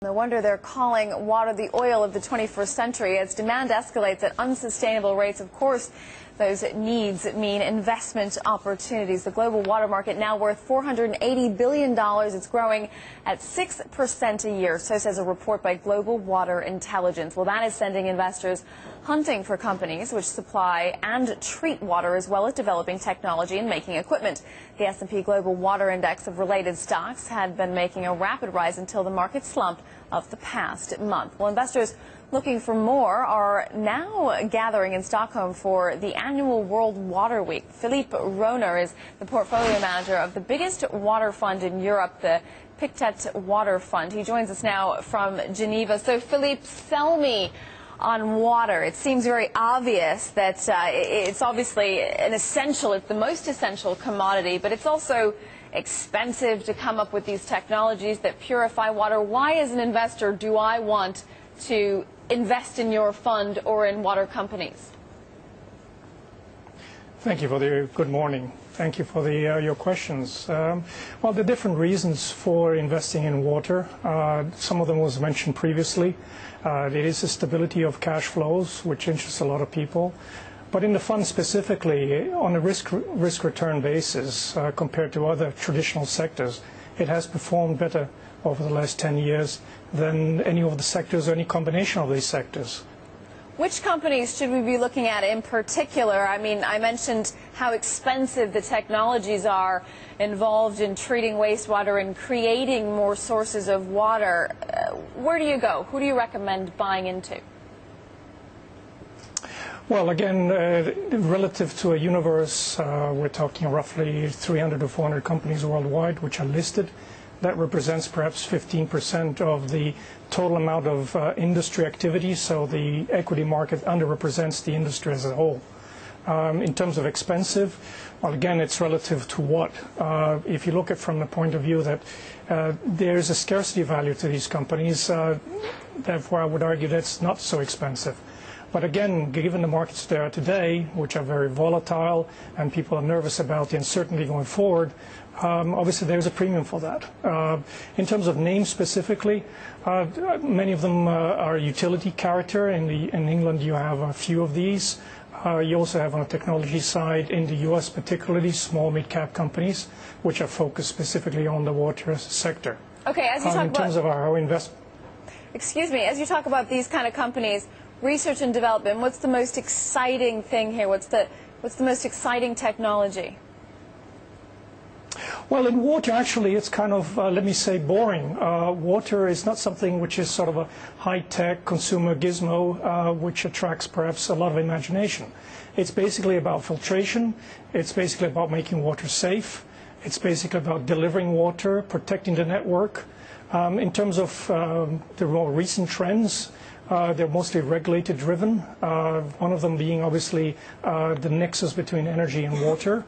No wonder they're calling water the oil of the 21st century. As demand escalates at unsustainable rates, of course, those needs mean investment opportunities. The global water market now worth $480 billion. It's growing at 6% a year, so says a report by Global Water Intelligence. Well, that is sending investors hunting for companies which supply and treat water, as well as developing technology and making equipment. The S&P Global Water Index of related stocks had been making a rapid rise until the market slump of the past month. Well, investors looking for more are now gathering in Stockholm for the annual World Water Week. Philippe Rohner is the portfolio manager of the biggest water fund in Europe, the Pictet Water Fund. He joins us now from Geneva. So, Philippe, sell me on water. It seems very obvious that it's obviously an essential, it's the most essential commodity, but it's also expensive to come up with these technologies that purify water. Why, as an investor, do I want to invest in your fund or in water companies? Thank you for the good morning. Thank you for your questions. Well, there are different reasons for investing in water. Some of them was mentioned previously. There is the stability of cash flows, which interests a lot of people. But in the fund specifically, on a risk-return basis, compared to other traditional sectors, it has performed better over the last 10 years than any of the sectors or any combination of these sectors. Which companies should we be looking at in particular? I mean, I mentioned how expensive the technologies are involved in treating wastewater and creating more sources of water. Where do you go? Who do you recommend buying into? Well, again, relative to a universe, we're talking roughly 300 to 400 companies worldwide which are listed. That represents perhaps 15% of the total amount of industry activity, so the equity market underrepresents the industry as a whole. In terms of expensive, well, again, it's relative to what. If you look at from the point of view that there is a scarcity value to these companies, therefore I would argue that's not so expensive. But again, given the markets there today, which are very volatile, and people are nervous about the uncertainty going forward, obviously there's a premium for that. In terms of names specifically, many of them are utility character. In England, you have a few of these. You also have on the technology side, in the U.S. particularly, small mid-cap companies, which are focused specifically on the water sector. Okay, as you talk in terms of our investment. Excuse me, as you talk about these kind of companies, research and development, what's the most exciting thing here? What's the most exciting technology? Well, in water, actually, it's kind of, let me say, boring. Water is not something which is sort of a high-tech consumer gizmo, which attracts perhaps a lot of imagination. It's basically about filtration. It's basically about making water safe. It's basically about delivering water, protecting the network. In terms of the more recent trends, they're mostly regulated driven, one of them being obviously the nexus between energy and water.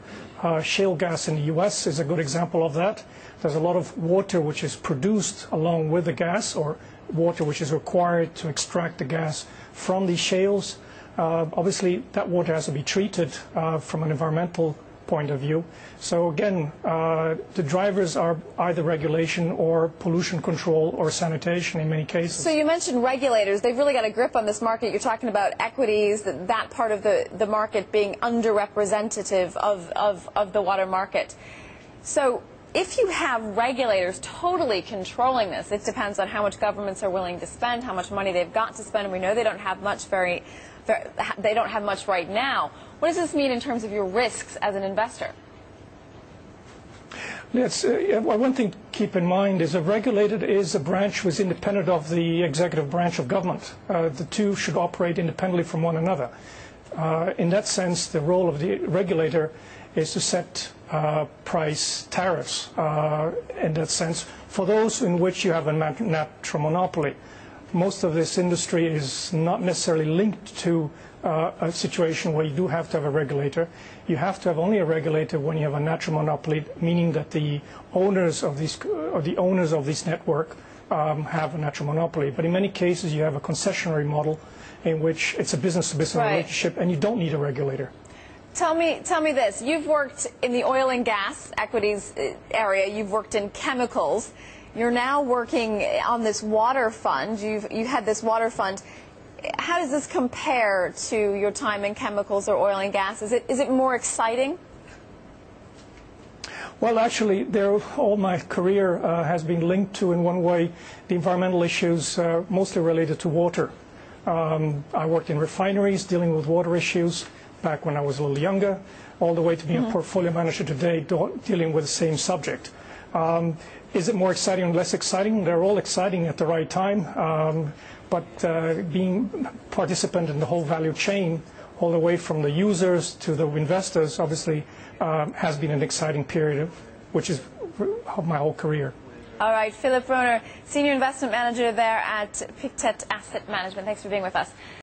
Shale gas in the US is a good example of that. There's a lot of water which is produced along with the gas, or water which is required to extract the gas from these shales. Obviously that water has to be treated from an environmental point of view. So again, the drivers are either regulation or pollution control or sanitation in many cases. So you mentioned regulators. They've really got a grip on this market. You're talking about equities, that part of the market being underrepresentative of the water market. So if you have regulators totally controlling this, it depends on how much governments are willing to spend, how much money they've got to spend, and we know they don't have much they don't have much right now. What does this mean in terms of your risks as an investor? Yes, one thing to keep in mind is a regulator is a branch which is independent of the executive branch of government. The two should operate independently from one another. In that sense, the role of the regulator is to set price tariffs, in that sense, for those in which you have a natural monopoly. Most of this industry is not necessarily linked to a situation where you do have to have a regulator. You have to have only a regulator when you have a natural monopoly, meaning that the owners of this network have a natural monopoly. But in many cases, you have a concessionary model in which it's a business-to-business relationship, and you don't need a regulator. Tell me this. You've worked in the oil and gas equities area. You've worked in chemicals. You're now working on this water fund. You had this water fund. How does this compare to your time in chemicals or oil and gas? Is it more exciting? Well, actually, all my career has been linked to, in one way, the environmental issues mostly related to water. I worked in refineries dealing with water issues back when I was a little younger, all the way to being a portfolio manager today dealing with the same subject. Is it more exciting or less exciting? They're all exciting at the right time, but being participant in the whole value chain, all the way from the users to the investors, obviously has been an exciting period, which is my whole career. All right, Philippe Rohner, Senior Investment Manager there at Pictet Asset Management. Thanks for being with us.